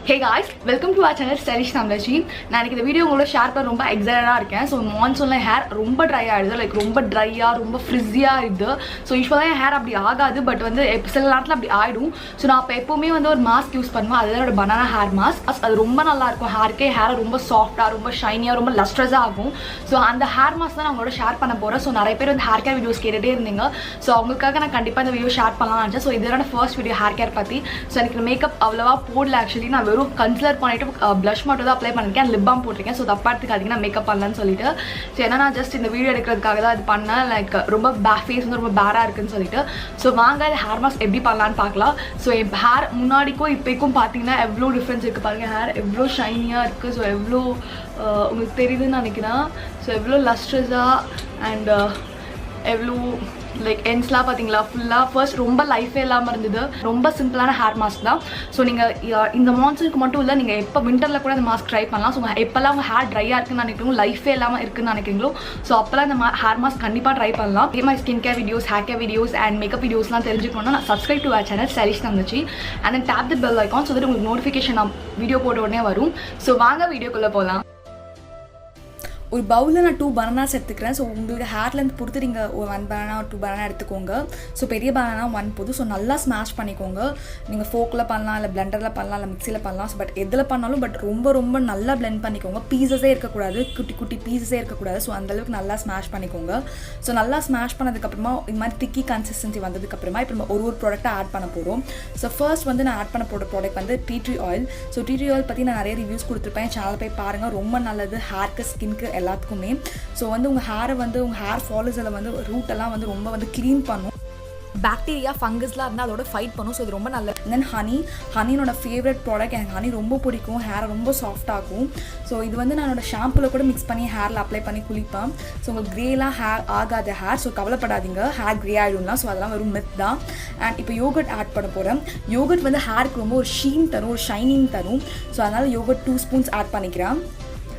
Hey guys, welcome to our channel Stylish Namlaji. நான் இந்த video உங்களோட ஷேர் பண்ண ரொம்ப எக்ஸைட்டடா இருக்கேன். ஸோ மான்சூன்ல ஹேர் ரொம்ப ட்ரை ஆயிடுது, லைக் ரொம்ப ட்ரையா ரொம்ப ஃப்ரிஸியா இருக்குது. ஸோ யூஸ்வலாக என் ஹேர் அப்படி ஆகாது, பட் வந்து சில நேரத்தில் அப்படி ஆயிடும். ஸோ நான் இப்போ எப்பவுமே வந்து ஒரு மாஸ்க் யூஸ் பண்ணுவேன், அதுதான் என்னோட பனானா ஹேர் மாஸ்க். அது ரொம்ப நல்லா இருக்கும், ஹேர் ரொம்ப சாஃப்டா ரொம்ப ஷைனியா ரொம்ப லஸ்ட்ரஸா ஆகும். ஸோ அந்த ஹேர் மாஸ்க் தான் நான் உங்களோட ஷேர் பண்ண போறேன். ஸோ நிறைய பேர் வந்து ஹேர் கேர் வீடியோஸ் கேட்டுட்டே இருந்தீங்க. ஸோ அவங்களுக்காக நான் கண்டிப்பாக இந்த வீடியோ ஷேர் பண்ணலாம்னு நினச்சேன். ஸோ இதோட ஃபர்ஸ்ட் வீடியோ ஹேர் கேர் பற்றி. ஸோ எனக்கு மேக்கப் அவ்வளோவா போடல, ஆக்சுவலி நான் வெறும் கன்சிலர் பண்ணிட்டு ப்ளஷ் மட்டும் தான் அப்ளை பண்ணிருக்கேன், லிப் பாம் போட்டிருக்கேன். ஸோ தப்பாத்துக்காதீங்க நான் மேக்கப் பண்ணலன்னு சொல்லிட்டு. ஸோ ஏன்னா நான் ஜஸ்ட் இந்த வீடியோ எடுக்கிறதுக்காக தான் இது பண்ணேன், லைக் ரொம்ப ஃபேஸ் வந்து ரொம்ப பேடாக இருக்குன்னு சொல்லிட்டு. ஸோ வாங்க இந்த ஹேர் மாஸ்க் எப்படி பண்ணலான்னு பார்க்கலாம். ஸோ என் ஹேர் முன்னாடிக்கும் இப்போக்கும் பார்த்தீங்கன்னா எவ்வளோ டிஃப்ரென்ஸ் இருக்குது பாருங்கள். ஹேர் எவ்வளோ ஷைனியாக இருக்குது, ஸோ எவ்வளோ உங்களுக்கு தெரியுதுன்னு நினைக்கிறேன். ஸோ எவ்வளோ லஸ்ட்ரஸாக அண்ட் எவ்வளோ லைக் எண்ட்ஸ்லாம் பார்த்தீங்களா ஃபுல்லாக. ஃபர்ஸ்ட் ரொம்ப லைஃபே இல்லாமல் இருந்தது. ரொம்ப சிம்பிளான ஹேர் மாஸ்க் தான். ஸோ நீங்கள் இந்த மான்சூனுக்கு மட்டும் இல்லை, நீங்கள் எப்போ விண்டரில் கூட இந்த மாஸ்க் ட்ரை பண்ணலாம். ஸோ எப்போல்லாம் உங்கள் ஹேர் ட்ரையாக இருக்குன்னு நினைக்கிறீங்களோ, லைஃபே இல்லாமல் இருக்குன்னு நினைக்கிறீங்களோ, ஸோ அப்போல்லாம் இந்த ஹேர் மாஸ்க் கண்டிப்பாக ட்ரை பண்ணலாம். இதே மாதிரி skin care videos, hair care videos and makeup வீடியோஸ்லாம் தெரிஞ்சுக்கணும்னா subscribe to our channel stylish Thangachi and then tap the bell icon. So that உங்களுக்கு நோட்டிஃபிகேஷன் நான் வீடியோ போட்ட உடனே வரும். ஸோ வாங்க வீடியோக்குள்ளே போகலாம். ஒரு பவுலில் நான் 2 பனானாஸ் எடுத்துக்கிறேன். ஸோ உங்களுக்கு ஹேர்லேருந்து பொறுத்து நீங்கள் 1 பனானா 2 பனானா எடுத்துக்கோங்க. ஸோ பெரிய பனானா 1 போதும். ஸோ நல்லா ஸ்மாஷ் பண்ணிக்கோங்க. நீங்கள் ஃபோக்கில் பண்ணலாம், இல்லை பிளெண்டரில் பண்ணலாம், இல்லை மிக்சியில் பண்ணலாம். ஸோ பட் எதில் பண்ணாலும் பட் ரொம்ப நல்லா பிளெண்ட் பண்ணிக்கோங்க. பீசஸே இருக்கக்கூடாது, குட்டி பீசஸே இருக்கக்கூடாது. ஸோ அந்தளவுக்கு நல்லா ஸ்மாஷ் பண்ணிக்கோங்க. ஸோ நல்லா ஸ்மாஷ் பண்ணதுக்கப்புறமா இந்த மாதிரி திக்கி கன்சிஸ்டன்சி வந்ததுக்கப்புறமா இப்போ நம்ம ஒரு ப்ராடக்ட்டை ஆட் பண்ண போகிறோம். ஸோ ஃபர்ஸ்ட் வந்து நான் ஆட் பண்ண போகிற ப்ராடக்ட் வந்து tea tree oil. So tea tree oil பற்றி நான் நிறைய ரிவ்யூஸ் கொடுத்துருப்பேன், சேனல் போய் பாருங்கள். ரொம்ப நல்லது ஹேர்க்கு, ஸ்கின்க்கு எல்லாத்துக்குமே. ஸோ வந்து உங்கள் ஹேரை வந்து உங்கள் ஹேர் ஃபாலிஸில் வந்து ரூட்டெல்லாம் வந்து ரொம்ப வந்து க்ளீன் பண்ணும். பாக்டீரியா ஃபங்கஸ்லாம் இருந்தால் அதோட ஃபைட் பண்ணும். ஸோ இது ரொம்ப நல்லது. தென் ஹனியோட ஃபேவரட் ப்ராடக்ட். எனக்கு ஹனி ரொம்ப பிடிக்கும், ஹேரை ரொம்ப சாஃப்டாகும். ஸோ இது வந்து நான் என்னோட ஷாம்புவில் கூட மிக்ஸ் பண்ணி ஹேரில் அப்ளை பண்ணி குளிப்பேன். ஸோ உங்களுக்கு க்ரேலாம் ஹேர் ஆகாத ஹேர். ஸோ கவலைப்படாதீங்க, ஹேர் க்ரே ஆகிடும்லாம். ஸோ அதெல்லாம் வெறும் மித் தான். அண்ட் இப்போ யோகட் ஆட் பண்ண போகிறேன். யோகட் வந்து ஹேருக்கு ரொம்ப ஒரு ஷீன் தரும், ஒரு ஷைனிங் தரும். ஸோ அதனால் யோகட் 2 ஸ்பூன்ஸ் ஆட் பண்ணிக்கிறேன்.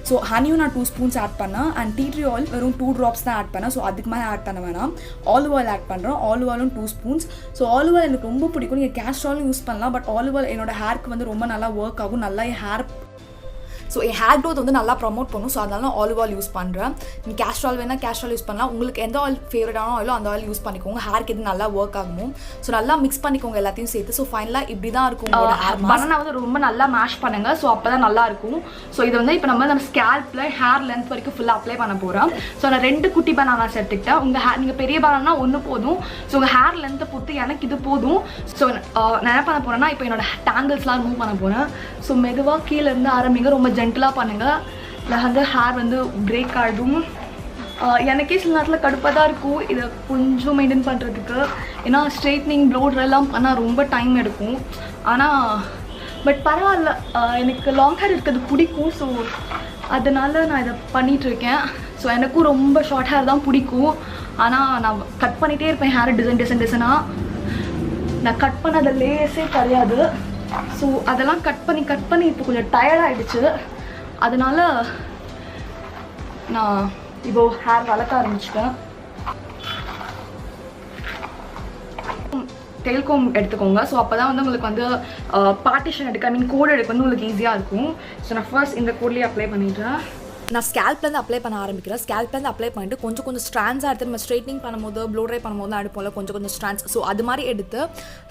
ஸோ ஹனியும் நான் 2 ஸ்பூன்ஸ் ஆட் பண்ணேன். அண்ட் டீ ட்ரீ ஆயில் வெறும் 2 ட்ராப்ஸ் தான் ஆட் பண்ணேன். ஸோ அதுக்கு மேலே ஆட் பண்ண வேணாம். ஆலிவ் ஆயில் ஆட் பண்ணுறோம். ஆலிவ் ஆயிலும் 2 ஸ்பூன்ஸ். ஸோ ஆலிவ் ஆயில் எனக்கு ரொம்ப பிடிக்கும். நீங்கள் கேஸ்டர் ஆயிலும் யூஸ் பண்ணலாம், பட் ஆலிவ் ஆயில் என்னோட ஹேருக்கு வந்து ரொம்ப நல்லா ஒர்க் ஆகும். நல்லா என் ஹேர் ஹேர் க்ரோத் வந்து நல்லா ப்ரமோட் பண்ணும். ஸோ அதனால நான் ஆலிவ் ஆயில் யூஸ் பண்ணுறேன். நீங்கள் கேஸ்டர் ஆயில் வேணால் கேஸ்டர் ஆயில் யூஸ் பண்ணலாம். உங்களுக்கு எந்த ஆயில் ஃபேவரட்டான ஆயிலோ அந்த ஆயில் யூஸ் பண்ணிக்கோங்க. ஹேருக்கு எது நல்லா ஒர்க் ஆகும். ஸோ நல்லா மிக்ஸ் பண்ணிக்கோங்க எல்லாத்தையும் சேர்த்து. ஸோ ஃபைனலாக இப்படி தான் இருக்கும் உங்களோட ஹேர். பனானா வந்து ரொம்ப நல்லா மேஷ் பண்ணுங்க. ஸோ அப்போ தான் நல்லா இருக்கும். ஸோ இதை வந்து இப்போ நம்ம ஸ்கேல்பில் ஹேர் லென்த் வரைக்கும் ஃபுல்லாக அப்ளை பண்ண போகிறோம். ஸோ நான் 2 குட்டி பனானாஸ் எடுத்துக்கிட்டேன். உங்கள் ஹேர் நீங்கள் பெரிய பனானா 1 போதும். ஸோ உங்கள் ஹேர் லென்த்தை பொறுத்து எனக்கு இது போதும். ஸோ நான் என்ன பண்ண போகிறேன்னா இப்போ என்னோட டேங்கிள்ஸ்லாம் ரிமூவ் பண்ண போகிறேன். ஸோ மெதுவாக கீழே இருந்து ஆரம்பிங்க, ரொம்ப ஜென்டலாக பண்ணுங்கள். இல்லை வந்து ஹேர் வந்து பிரேக் ஆகிடும். எனக்கே சில நேரத்தில் கடுப்பாக தான் இருக்கும் இதை கொஞ்சம் மெயின்டைன் பண்ணுறதுக்கு. ஏன்னா ஸ்ட்ரெயிட்னிங் ப்ளோட்ரெல்லாம் பண்ணால் ரொம்ப டைம் எடுக்கும். ஆனால் பட் பரவாயில்ல, எனக்கு லாங் ஹேர் இருக்கிறது பிடிக்கும். ஸோ அதனால் நான் இதை பண்ணிகிட்ருக்கேன். ஸோ எனக்கும் ரொம்ப ஷார்ட் ஹேர் தான் பிடிக்கும். ஆனால் நான் கட் பண்ணிகிட்டே இருப்பேன் ஹேர் டிசைனாக. நான் கட் பண்ணது லேஸே கிடையாது. ஸோ அதெல்லாம் கட் பண்ணி இப்போ கொஞ்சம் டயர்டாகிடுச்சு. அதனால் நான் இப்போ ஹேர் வளர்க்க ஆரம்பிச்சிட்டேன். டெய்ல்கோம் எடுத்துக்கோங்க. ஸோ அப்போ தான் வந்து உங்களுக்கு வந்து பார்ட்டிஷன் எடுக்க கோட் எடுக்க வந்து உங்களுக்கு ஈஸியாக இருக்கும். ஸோ நான் ஃபர்ஸ்ட் இந்த கோட்லேயே அப்ளை பண்ணிடுறேன். நான் ஸ்கேல்ப்லேருந்து அப்ளை பண்ண ஆரம்பிக்கிறேன். ஸ்கேல்ப்லேருந்து அப்ளை பண்ணிட்டு கொஞ்சம் ஸ்ட்ராண்ட்ஸாக எடுத்து நம்ம ஸ்ட்ரைட்னிங் பண்ணும்போது ப்ளோ ட்ரை பண்ணும்போது தான் எடுப்போம்ல கொஞ்சம் ஸ்ட்ராண்ட்ஸ். ஸோ அது மாதிரி எடுத்து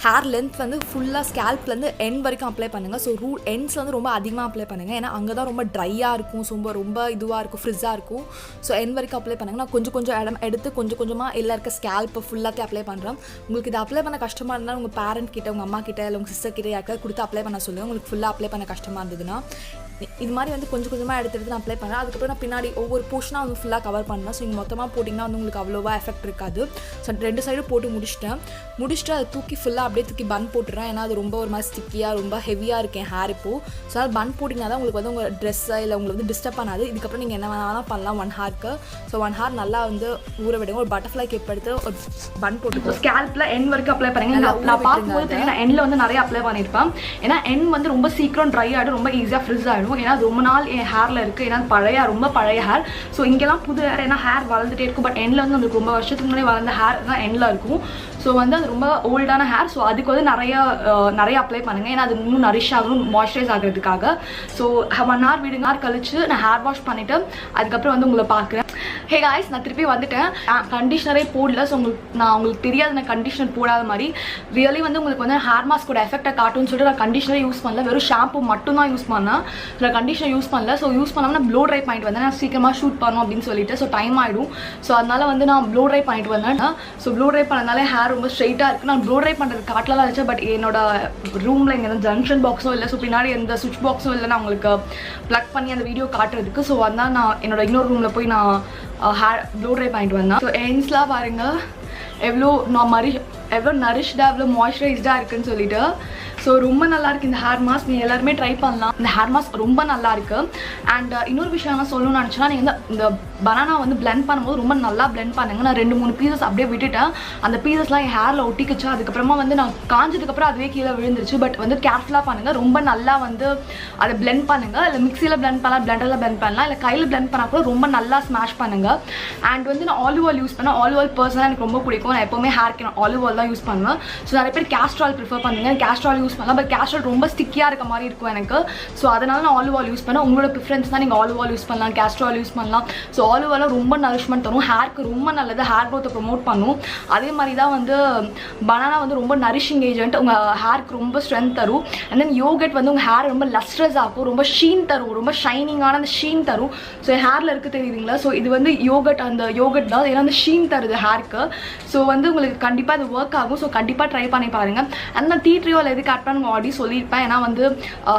ஹேர் லென்த் வந்து ஃபுல்லாக ஸ்கேல்ப்லேருந்து எண்ட் வரைக்கும் அப்ளை பண்ணுங்கள். ஸோ எண்ட்ஸில் வந்து ரொம்ப அதிகமாக அப்ளை பண்ணுங்கள். ஏன்னா அங்கே தான் ரொம்ப ட்ரையாக இருக்கும், ரொம்ப இதுவாக இருக்கும், ஃப்ரிஸாக இருக்கும். ஸோ எண்ட் வரைக்கும் அப்ளை பண்ணுங்கள். நான் கொஞ்சம் இடம் எடுத்து கொஞ்சமாக எல்லாம் இருக்க ஸ்கேல்ப்பை ஃபுல்லாத்தையும் அப்ளை பண்ணுறேன். உங்களுக்கு இது அப்ளை பண்ண கஷ்டமாக இருந்தால் உங்கள் பேரண்ட் கிட்ட, உங்கள் அம்மா கிட்ட, இல்லை உங்கள் சிஸ்டர் கிட்ட யாருக்காவது கொடுத்து அப்ளை பண்ண சொல்லுங்கள். உங்களுக்கு ஃபுல்லாக அப்ளை பண்ண கஷ்டமாக இருந்ததுன்னா இது மாதிரி வந்து கொஞ்சமாக எடுத்து நான் அப்ளை பண்ணுறேன். அதுக்கப்புறம் நான் பின்னாடி ஒவ்வொரு போர்ஷனாக வந்து ஃபுல்லாக கவர் பண்ணேன். ஸோ இங்கே மொத்தமாக போட்டிங்கன்னா வந்து உங்களுக்கு அவ்வளோவா எஃபெக்ட் இருக்காது. ஸோ 2 சைடும் போட்டு முடிச்சுட்டு அதை தூக்கி ஃபுல்லாக அப்படியே தூக்கி பன் போட்டுறேன். ஏன்னா அது ரொம்ப ஒரு மாதிரி ஸ்டிக்கியாக ரொம்ப ஹெவியாக இருக்கேன் ஹேர் இப்போது. ஸோ அதனால் பன் போட்டிங்கன்னா தான் உங்களுக்கு வந்து உங்கள் ட்ரெஸ்ஸை இல்லை உங்களுக்கு வந்து டிஸ்டர்ப் பண்ணாது. இதுக்கப்புறம் நீங்கள் என்ன வேணாலும் பண்ணலாம் 1 ஹேருக்கு. ஸோ 1 ஹேர் நல்லா வந்து ஊற விடுங்க. ஒரு பட்டர்ஃப்ளை கேப் எடுத்து ஒரு பன் போட்டு ஸ்கேல்பில் எண்ட் வரைக்கும் அப்ளை பண்ணுங்க. நான் பார்க்கும்போது தெரியும் நான் எண்டில் வந்து நிறைய அப்ளை பண்ணியிருப்பேன். ஏன்னா எண்ட் வந்து ரொம்ப சீக்கிரம் ட்ரை ஆகிடும், ரொம்ப ஈஸியாக ஃப்ரிஸ் ஆகிடும். ஆகிடும். ஏன்னா ரொம்ப நாள் என் ஹேரில் இருக்குது, ஏன்னா ரொம்ப பழைய ஹேர். ஸோ இங்கெல்லாம் புது ஹேர், ஏன்னா ஹேர் வளர்ந்துட்டே இருக்கும். பட் எண்டில் வந்து நம்மளுக்கு ரொம்ப வருஷத்துக்கு முன்னாடி வளர்ந்த ஹேர் தான் எண்டில் இருக்கும். ஸோ வந்து அது ரொம்ப ஓல்டான ஹேர். ஸோ அதுக்கு வந்து நிறைய அப்ளை பண்ணுங்கள், ஏன்னா அது இன்னும் நரிஷ் ஆகணும், மாய்ஸ்சரைஸ் ஆகிறதுக்காக. ஸோ 1 hour விடுங்க, கழிச்சு நான் ஹேர் வாஷ் பண்ணிவிட்டு அதுக்கப்புறம் வந்து உங்களை பார்க்குறேன். ஹே காய்ஸ், நான் திருப்பி வந்துட்டேன். கண்டிஷனரே போடல. ஸோ நான் உங்களுக்கு தெரியாது நான் கண்டிஷனர் போடாத மாதிரி. ரியலி வந்து உங்களுக்கு வந்து ஹேர் மாஸ்கோட எஃபெக்டை காட்டும்னு சொல்லிட்டு நான் கண்டிஷனரே யூஸ் பண்ணல, வெறும் ஷாம்பு மட்டும் தான் யூஸ் பண்ணேன். நான் கண்டிஷனர் யூஸ் பண்ணல. ஸோ யூஸ் பண்ணாமல் நான் ப்ளோ ட்ரை பண்ணிட்டு வந்தேன், நான் சீக்கிரமாக ஷூட் பண்ணணும் அப்படின்னு சொல்லிட்டு. ஸோ டைம் ஆகிடும். ஸோ அதனால வந்து நான் ப்ளோ ட்ரை பண்ணிட்டு வந்தேன். ஸோ ப்ளோ ட்ரை பண்ணனால ஹேர் ரொம்ப ஸ்ட்ரெயிட்டாக இருக்குது. நான் ப்ளோ ட்ரை பண்ணுறது காட்டலாம் இருந்துச்சு. பட் என்னோட ரூமில் இங்கே எந்த ஜங்ஷன் பாக்ஸும் இல்லை. ஸோ பின்னாடி எந்த சுவிட்ச் பாக்ஸும் இல்லை நான் உங்களுக்கு ப்ளக் பண்ணி அந்த வீடியோ காட்டுறதுக்கு. ஸோ அதனால் நான் என்னோட இன்னொரு ரூமில் போய் நான் ஹேர் ப்ளோ ட்ரை பண்ணிட்டு வந்தேன். ஸோ எண்ட்ஸ்லாம் பாருங்கள் எவ்வளோ நரிஷ்டாக எவ்வளோ மாய்ஸ்சரைஸ்டாக இருக்குன்னு சொல்லிட்டு. ஸோ ரொம்ப நல்லா இருக்குது இந்த ஹேர் மாஸ்க். நீங்கள் எல்லாருமே ட்ரை பண்ணலாம். இந்த ஹேர் மாஸ்க் ரொம்ப நல்லா இருக்குது. அண்ட் இன்னொரு விஷயம் நான் சொல்லணும்னு நினச்சேன்னா, நீங்கள் வந்து இந்த பனானா வந்து பிளெண்ட் பண்ணும்போது ரொம்ப நல்லா பிளெண்ட் பண்ணுங்க. நான் 2-3 பீசஸ் அப்படியே விட்டுட்டேன். அந்த பீசஸ்லாம் என் ஹேரில் ஒட்டிக்கிச்சு. அதுக்கப்புறமா வந்து நான் காஞ்சதுக்கப்புறம் அதுவே கீழே விழுந்துருச்சு. பட் வந்து கேர்ஃபுல்லாக பண்ணுங்கள். ரொம்ப நல்லா வந்து அதை பிளெண்ட் பண்ணுங்கள். இல்லை மிக்சியில் பிளெண்ட் பண்ணலாம், பிளெண்டரில் பிளெண்ட் பண்ணலாம், இல்லை கையில் பிளெண்ட் பண்ணால் கூட ரொம்ப நல்லா ஸ்மாஷ் பண்ணுங்கள். அண்ட் வந்து நான் ஆலிவ் ஆயில் யூஸ் பண்ணேன். ஆலிவ் ஆயில் பர்சனலாக எனக்கு ரொம்ப பிடிக்கும். நான் எப்போவுமே ஹேர்க்கு நான் ஆலிவ் ஆயில் தான் யூஸ் பண்ணுவேன். ஸோ நிறைய பேர் கேஸ்ட்ரால் ப்ரிஃபர் பண்ணுங்க. கேஸ்ட்ரால் யூஸ் பண்ணலாம். பட் கேஸ்ட்ரால் ரொம்ப ஸ்டிக்கியாக இருக்க மாதிரி இருக்கும் எனக்கு. ஸோ அதனால நான் ஆலிவ் ஆயில் யூஸ் பண்ணேன். உங்களோட ப்ரிஃபரன்ஸ் தான், நீங்கள் ஆலிவ் ஆயில் யூஸ் பண்ணலாம், கேஸ்ட்ரால் யூஸ் பண்ணலாம். ஸோ ஆலிவ் ஆயில் ரொம்ப நரிஷ்மெண்ட் தரும், ஹேருக்கு ரொம்ப நல்லது, ஹேர் க்ரோத்தை ப்ரொமோட் பண்ணும். அதே மாதிரி தான் வந்து பனானா வந்து ரொம்ப நரிஷிங் ஏஜென்ட், உங்கள் ஹேருக்கு ரொம்ப ஸ்ட்ரென்த் தரும். அண்ட் தென் யோகட் வந்து உங்கள் ஹேர் ரொம்ப லஸ்ட்ரஸ் ஆகும், ரொம்ப ஷீன் தரும், ரொம்ப ஷைனிங்கான அந்த ஷீன் தரும். ஸோ ஹேரில் இருக்குது தெரியுதுங்களா? ஸோ இது வந்து அந்த யோகட் தான், ஏன்னா அந்த ஷீன் தருது ஹேருக்கு. ஸோ வந்து உங்களுக்கு கண்டிப்பாக இது ஒர்க் ஆகும். ஸோ கண்டிப்பாக ட்ரை பண்ணி பாருங்கள். அண்ட் நான் டீ ட்ரீவில் எதுக்கு ஆட் பண்ண ஆல்ரெடி சொல்லியிருப்பேன். ஏன்னா வந்து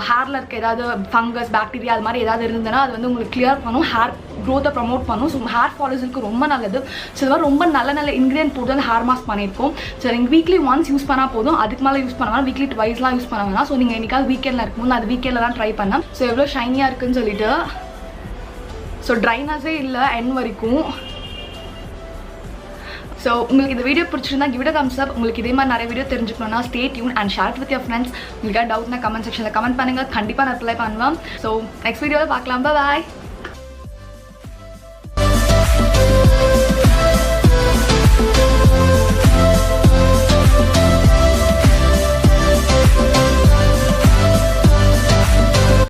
ஹேரில் இருக்க ஏதாவது ஃபங்கஸ், பாக்டீரியா அது மாதிரி ஏதாவது இருந்ததுன்னா அது வந்து உங்களுக்கு கிளியர் பண்ணும், ஹேர் க்ரோத்தை ப்ரமோட் பண்ணும். ஸோ ஹேர் ஃபாலிசலுக்கு ரொம்ப நல்லது. ஸோ இது மாதிரி ரொம்ப நல்ல இன்க்ரீடியன்ட் போட்டு அந்த ஹேர் மாஸ்க் பண்ணியிருக்கோம். ஸோ நீங்கள் வீக்லி ஒன்ஸ் யூஸ் பண்ணால் போதும், அதுக்கு மேலே யூஸ் பண்ண வேணாம், வீக்லி ட்வைஸ்லாம் யூஸ் பண்ண வேணாம். ஸோ நீங்கள் என்னைக்காவது வீக்கெண்டில் இருக்கும்போது அது வீக்கெண்டில் தான் ட்ரை பண்ணேன். ஸோ எவ்வளோ ஷைனியாக இருக்குன்னு சொல்லிட்டு. ஸோ ட்ரைனஸே இல்லை என் வரைக்கும். ஸோ உங்களுக்கு இந்த வீடியோ பிடிச்சிருந்தா give it a thumbs up. உங்களுக்கு இதே மாதிரி நிறைய வீடியோ தெரிஞ்சுக்கணும்னா stay tune and share with your friends. உங்களுக்கு டவுட்னா கமெண்ட் செக்ஷனில் கமெண்ட் பண்ணுங்கள், கண்டிப்பாக நான் ரிப்ளை பண்ணுவேன். ஸோ நெக்ஸ்ட் வீடியோவில் பார்க்கலாம். பாய்.